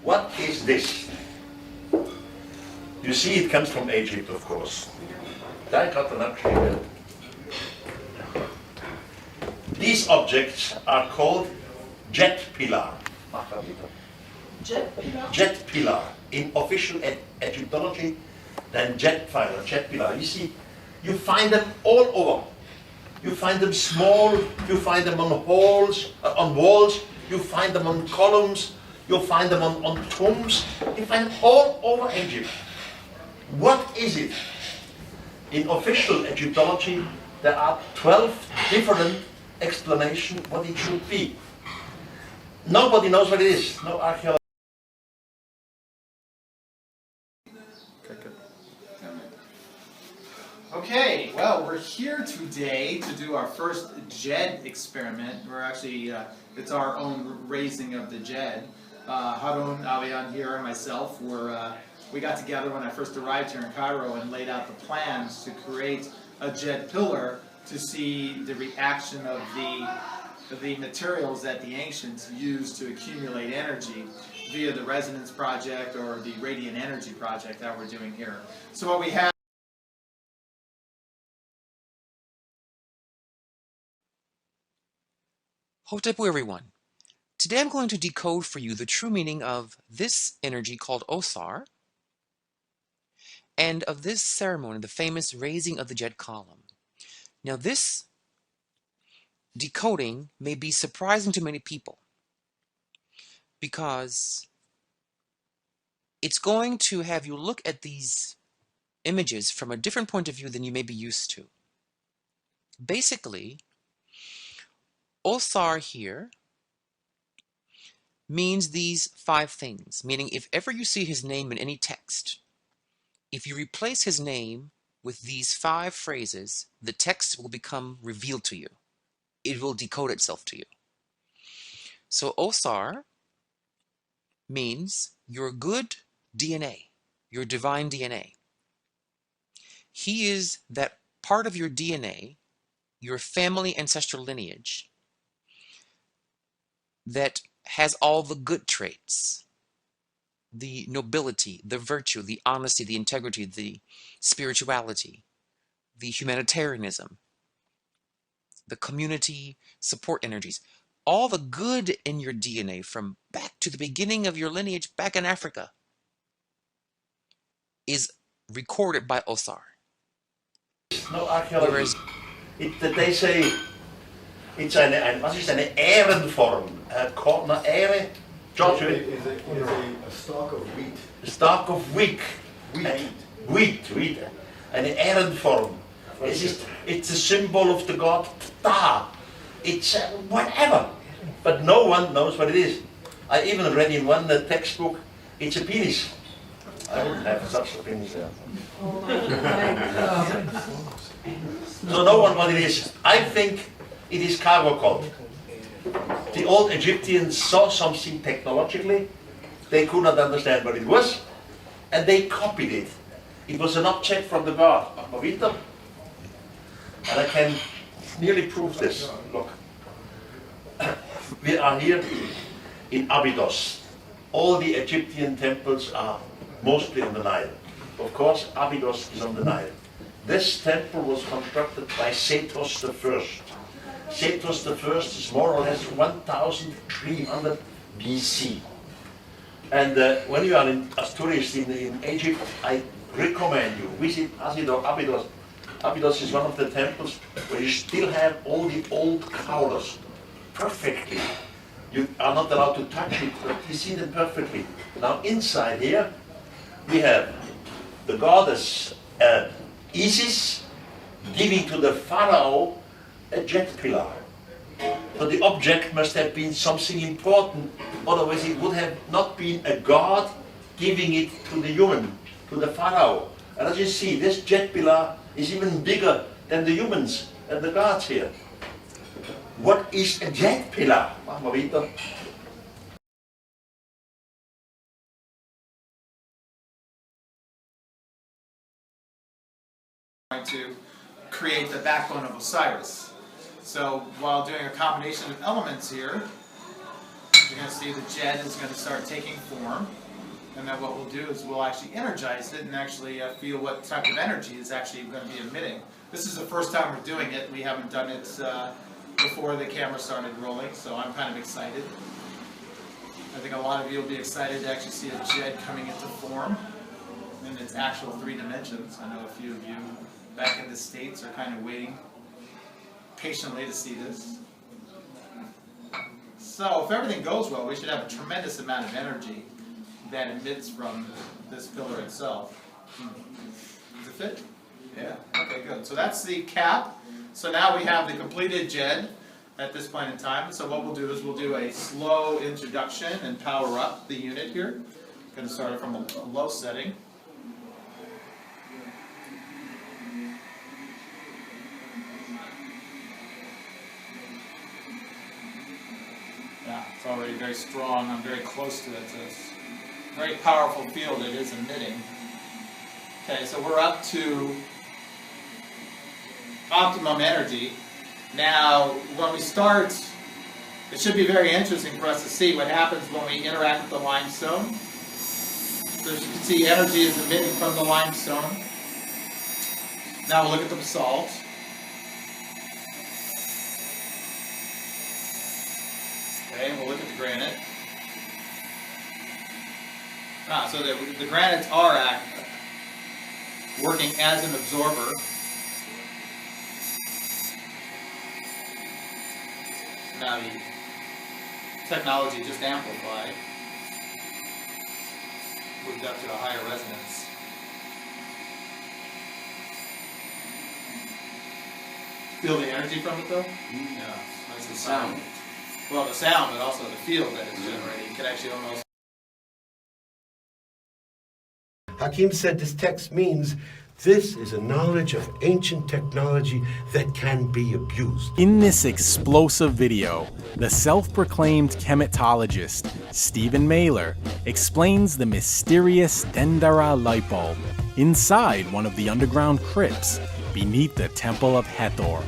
What is this? You see, it comes from Egypt, of course. I got an upgrade. These objects are called Djed pillar. Djed pillar? Djed pillar. In official Egyptology, then Djed pillar. You see, you find them all over. You find them small, you find them on walls, you find them on columns, you find them on tombs, you find them all over Egypt. What is it? In official Egyptology, there are 12 different explanations what it should be. Nobody knows what it is, no archaeologist. Okay, well, we're here today to do our first Djed experiment. We're actually, it's our own raising of the Djed. Harun, Avian here, and myself, we got together when I first arrived here in Cairo and laid out the plans to create a Djed pillar to see the reaction of the materials that the ancients used to accumulate energy via the resonance project or the radiant energy project that we're doing here. So what we have Hotepu everyone. Today I'm going to decode for you the true meaning of this energy called Osar and of this ceremony, the famous raising of the Djed column. Now this decoding may be surprising to many people because it's going to have you look at these images from a different point of view than you may be used to. Basically, Osar here means these 5 things, meaning if ever you see his name in any text, if you replace his name with these 5 phrases, the text will become revealed to you. It will decode itself to you. So Osar means your good DNA, your divine DNA. He is that part of your DNA, your family ancestral lineage, that has all the good traits, the nobility, the virtue, the honesty, the integrity, the spirituality, the humanitarianism, the community support energies, all the good in your DNA from back to the beginning of your lineage back in Africa is recorded by Osar. No archaeology. They say it's wat is een ehrenvorm? Een ere? George, is a stalk of wheat. A stalk of wheat. Wheat. Een ehrenvorm. It's a symbol of the god Ptah. It's whatever. But no one knows what it is. I even read in one textbook, it's a penis. I wouldn't have such a penis there. Oh my God. So no one what it is. I think it is cargo code. The old Egyptians saw something technologically, they could not understand what it was, and they copied it. It was an object from the god, Mavita, and I can nearly prove this. Look, we are here in Abydos. All the Egyptian temples are mostly on the Nile. Of course, Abydos is on the Nile. This temple was constructed by Sethos I. Sethos I is more or less 1300 BC. And when you are as tourists in Egypt, I recommend you visit Abydos. Abydos is one of the temples where you still have all the old cowlers perfectly. You are not allowed to touch it, but you see them perfectly. Now inside here, we have the goddess Isis giving to the pharaoh a Djed pillar. So the object must have been something important, otherwise it would have not been a god giving it to the human, to the pharaoh. And as you see, this Djed pillar is even bigger than the humans and the gods here. What is a Djed pillar? going to create the backbone of Osiris. So while doing a combination of elements here, you're going to see the Djed is going to start taking form. And then what we'll do is we'll actually energize it and actually feel what type of energy is actually going to be emitting. This is the first time we're doing it. We haven't done it before the camera started rolling, so I'm kind of excited. I think a lot of you will be excited to actually see a Djed coming into form in its actual 3 dimensions. I know a few of you back in the States are kind of waiting patiently to see this. So if everything goes well, we should have a tremendous amount of energy that emits from this pillar itself. Does it fit? Yeah, okay, good. So that's the cap. So now we have the completed Djed at this point in time. So what we'll do is we'll do a slow introduction and power up the unit here. I'm going to start it from a low setting. Yeah, it's already very strong. I'm very close to it. So it's a very powerful field it is emitting. Okay, so we're up to optimum energy. Now, when we start, it should be very interesting for us to see what happens when we interact with the limestone. So as you can see, energy is emitting from the limestone. Now we'll look at the basalt. Okay, we'll look at the granite. So the granites are working as an absorber. Now the technology just amplified, moved up to a higher resonance. Feel the energy from it though? Yeah, nice and sound. Well, the sound, but also the field that it's generating. You can actually almost... Hakim said this text means this is a knowledge of ancient technology that can be abused. In this explosive video, the self-proclaimed chematologist, Stephen Mailer, explains the mysterious Dendara light bulb inside one of the underground crypts beneath the Temple of Hathor.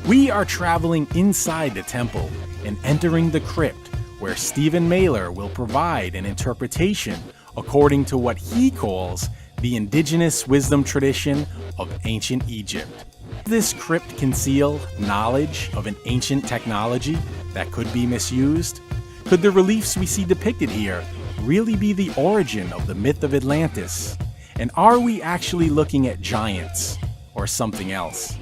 We are traveling inside the temple and entering the crypt where Stephen Mailer will provide an interpretation according to what he calls the indigenous wisdom tradition of ancient Egypt. Does this crypt conceal knowledge of an ancient technology that could be misused? Could the reliefs we see depicted here really be the origin of the myth of Atlantis? And are we actually looking at giants or something else?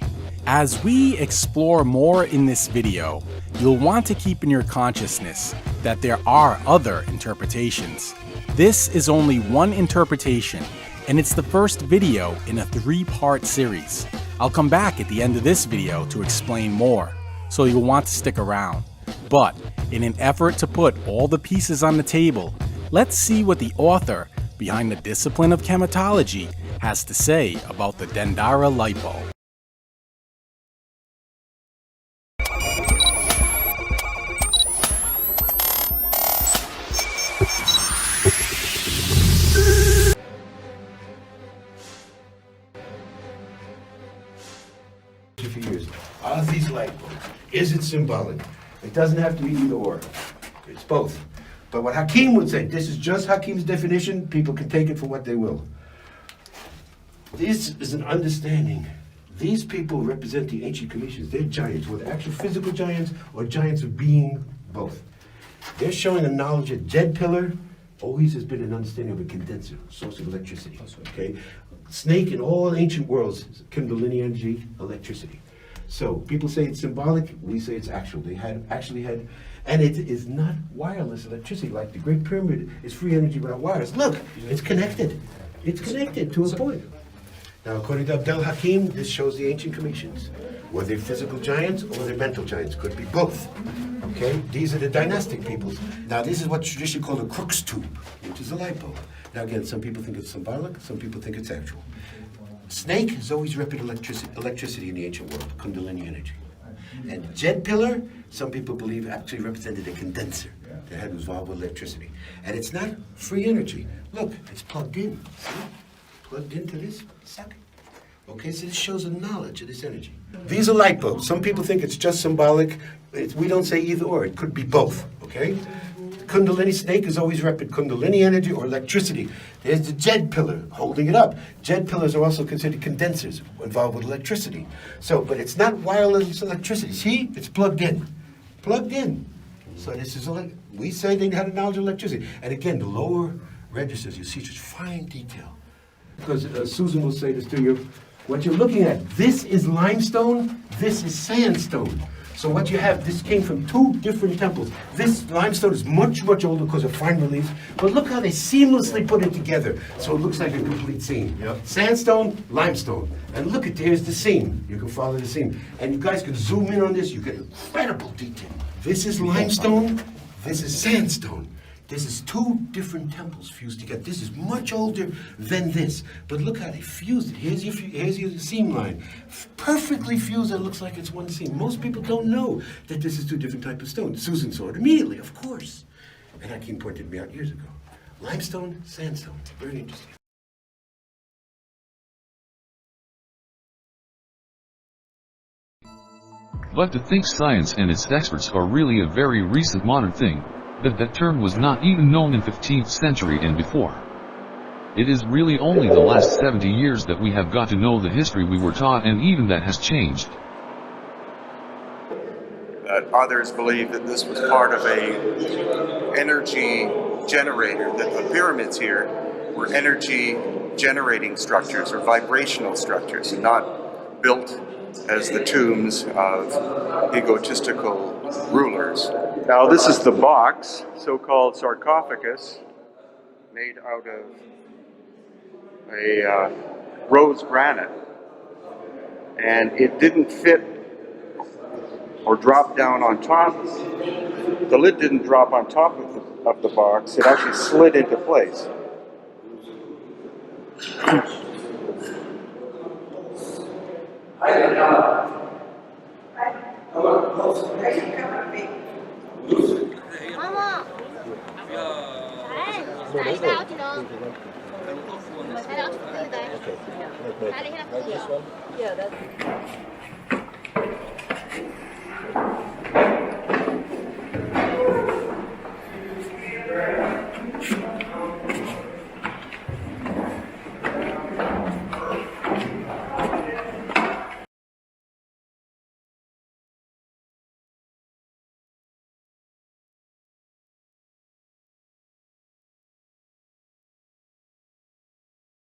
As we explore more in this video, you'll want to keep in your consciousness that there are other interpretations. This is only one interpretation, and it's the first video in a 3-part series. I'll come back at the end of this video to explain more, so you'll want to stick around. But in an effort to put all the pieces on the table, let's see what the author behind the discipline of chematology has to say about the Dendara light bulb. For years. Are these light bulbs? Is it symbolic? It doesn't have to be either or. It's both. But what Hakim would say, this is just Hakim's definition, people can take it for what they will. This is an understanding. These people represent the ancient Commissions. They're giants, whether actual physical giants or giants of being, both. They're showing a knowledge that Djed pillar always has been an understanding of a condenser, source of electricity. Okay? Snake in all ancient worlds can millennia energy, electricity. So people say it's symbolic, we say it's actual. They actually had, and it is not wireless electricity like the Great Pyramid is free energy without wires. Look, it's connected. It's connected to a point. Now, according to Abdel Hakim, this shows the ancient Commissions. Were they physical giants or were they mental giants? Could be both. Okay, these are the dynastic peoples. Now, this is what tradition called a crux tube, which is a light bulb. Now, again, some people think it's symbolic, some people think it's actual. Snake has always represented electricity in the ancient world, Kundalini energy. And Djed pillar, some people believe actually represented a condenser that had involved with electricity. And it's not free energy. Look, it's plugged in. See? Plugged into this socket. Okay, so this shows a knowledge of this energy. These are light bulbs. Some people think it's just symbolic. We don't say either or. It could be both, okay? Kundalini snake is always representing Kundalini energy or electricity. There's the Djed pillar holding it up. Djed pillars are also considered condensers involved with electricity. So, but it's not wireless electricity. See, it's plugged in. Plugged in. So this is, we say they had a knowledge of electricity. And again, the lower registers, you see just fine detail. Because Susan will say this to you, what you're looking at, this is limestone, this is sandstone. So what you have, this came from two different temples. This limestone is much, much older because of fine relief, but look how they seamlessly put it together. So it looks like a complete scene. Yep. Sandstone, limestone. And look at, here's the seam. You can follow the seam. And you guys can zoom in on this, you get incredible detail. This is limestone, this is sandstone. This is two different temples fused together. This is much older than this. But look how they fused it. Here's your seam line. Perfectly fused, it looks like it's one seam. Most people don't know that this is two different types of stone. Susan saw it immediately, of course. And Hakeem pointed me out years ago. Limestone, sandstone. Very interesting. But to think science and its experts are really a very recent modern thing, that term was not even known in 15th century and before. It is really only the last 70 years that we have got to know the history we were taught, and even that has changed. Others believe that this was part of a energy generator, that the pyramids here were energy generating structures or vibrational structures, and not built as the tombs of egotistical rulers. Now this is the box, so-called sarcophagus, made out of a rose granite, and it didn't fit or drop down on top. The lid didn't drop on top of the box, it actually slid into place. Yeah, that's